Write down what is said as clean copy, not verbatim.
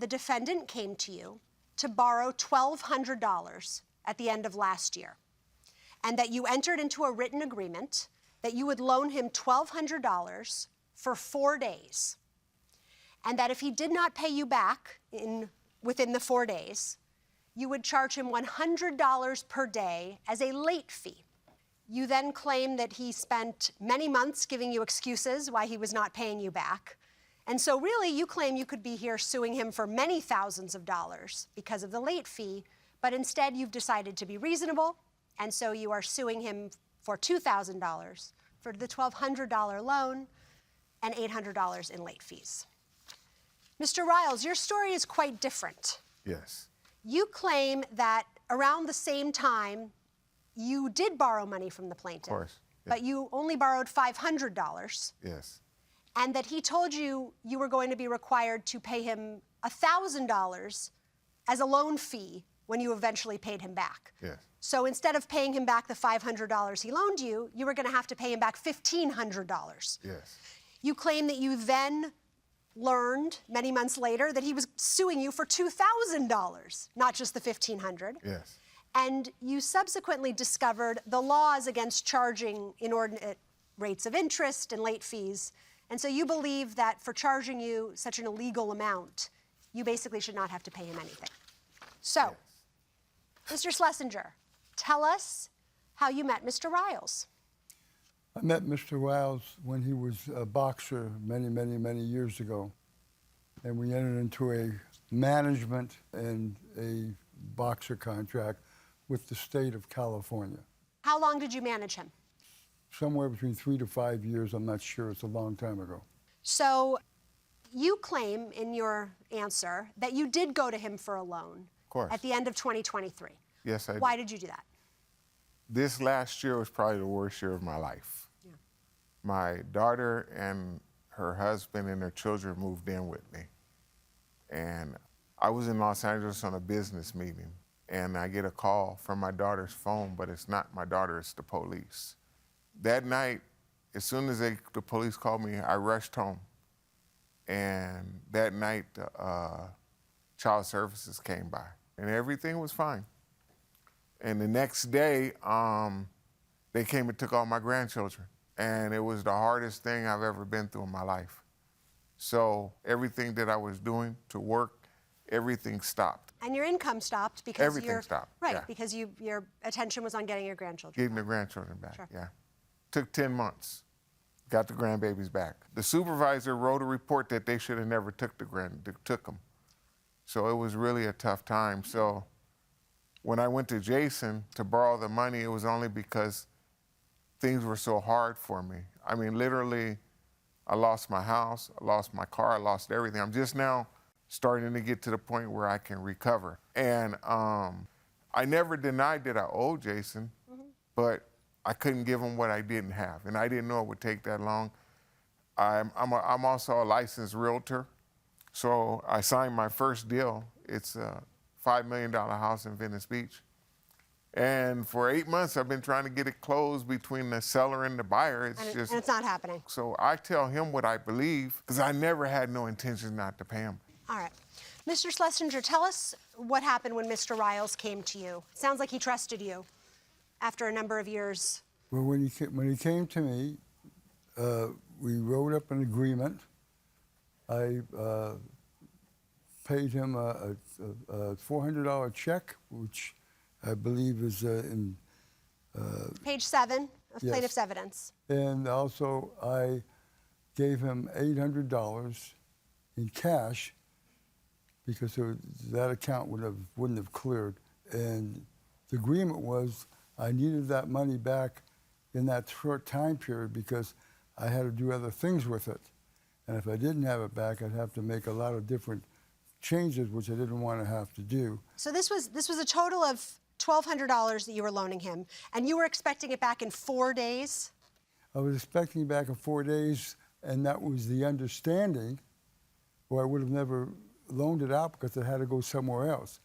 the defendant came to you to borrow $1,200 at the end of last year, and that you entered into a written agreement that you would loan him $1,200 for 4 days, and that if he did not pay you back within the 4 days, you would charge him $100 per day as a late fee. You then claim that he spent many months giving you excuses why he was not paying you back. And so really, you claim you could be here suing him for many thousands of dollars because of the late fee, but instead you've decided to be reasonable, and so you are suing him for $2,000 for the $1,200 loan and $800 in late fees. Mr. Riles, your story is quite different. Yes. You claim that around the same time, you did borrow money from the plaintiff. Of course. Yeah. But you only borrowed $500. Yes. And that he told you you were going to be required to pay him $1,000 as a loan fee when you eventually paid him back. Yes. So instead of paying him back the $500 he loaned you, you were going to have to pay him back $1,500. Yes. You claim that you then learned many months later that he was suing you for $2,000, not just the $1,500. Yes. And you subsequently discovered the laws against charging inordinate rates of interest and late fees. And so you believe that for charging you such an illegal amount, you basically should not have to pay him anything. So, Mr. Schlesinger, tell us how you met Mr. Riles. I met Mr. Riles when he was a boxer many years ago. And we entered into a management and a boxer contract with the state of California. How long did you manage him? Somewhere between 3 to 5 years, I'm not sure, it's a long time ago. So you claim in your answer that you did go to him for a loan at the end of 2023. Yes, I did. Why did you do that? This last year was probably the worst year of my life. Yeah. My daughter and her husband and their children moved in with me. And I was in Los Angeles on a business meeting, and I get a call from my daughter's phone, but it's not my daughter, it's the police. That night, as soon as the police called me, I rushed home. And that night, child services came by, and everything was fine. And the next day, they came and took all my grandchildren. And it was the hardest thing I've ever been through in my life. So everything that I was doing to work, everything stopped. And your income stopped because everything stopped. Right, yeah. because your attention was on getting your grandchildren Getting back. the grandchildren back, Sure. yeah. Took 10 months. Got the grandbabies back. The supervisor wrote a report that they should have never took them. So it was really a tough time. So when I went to Jason to borrow the money, it was only because things were so hard for me. I mean, literally, I lost my house, I lost my car, I lost everything. I'm just now starting to get to the point where I can recover. And I never denied that I owed Jason, but I couldn't give him what I didn't have, and I didn't know it would take that long. I'm also a licensed realtor, so I signed my first deal. It's a $5 million house in Venice Beach. And for 8 months, I've been trying to get it closed between the seller and the buyer. And it's not happening. So I tell him what I believe, because I never had no intention not to pay him. All right. Mr. Schlesinger, tell us what happened when Mr. Riles came to you. Sounds like he trusted you after a number of years. Well, when he came to me, we wrote up an agreement. I paid him a $400 check, which I believe is in... Page 7 of yes. plaintiff's evidence. And also, I gave him $800 in cash because that account wouldn't have cleared. And the agreement was I needed that money back in that short time period because I had to do other things with it. And if I didn't have it back, I'd have to make a lot of different changes, which I didn't want to have to do. So this was a total of $1,200 that you were loaning him, and you were expecting it back in 4 days? I was expecting it back in 4 days, and that was the understanding, or I would have never loaned it out because it had to go somewhere else.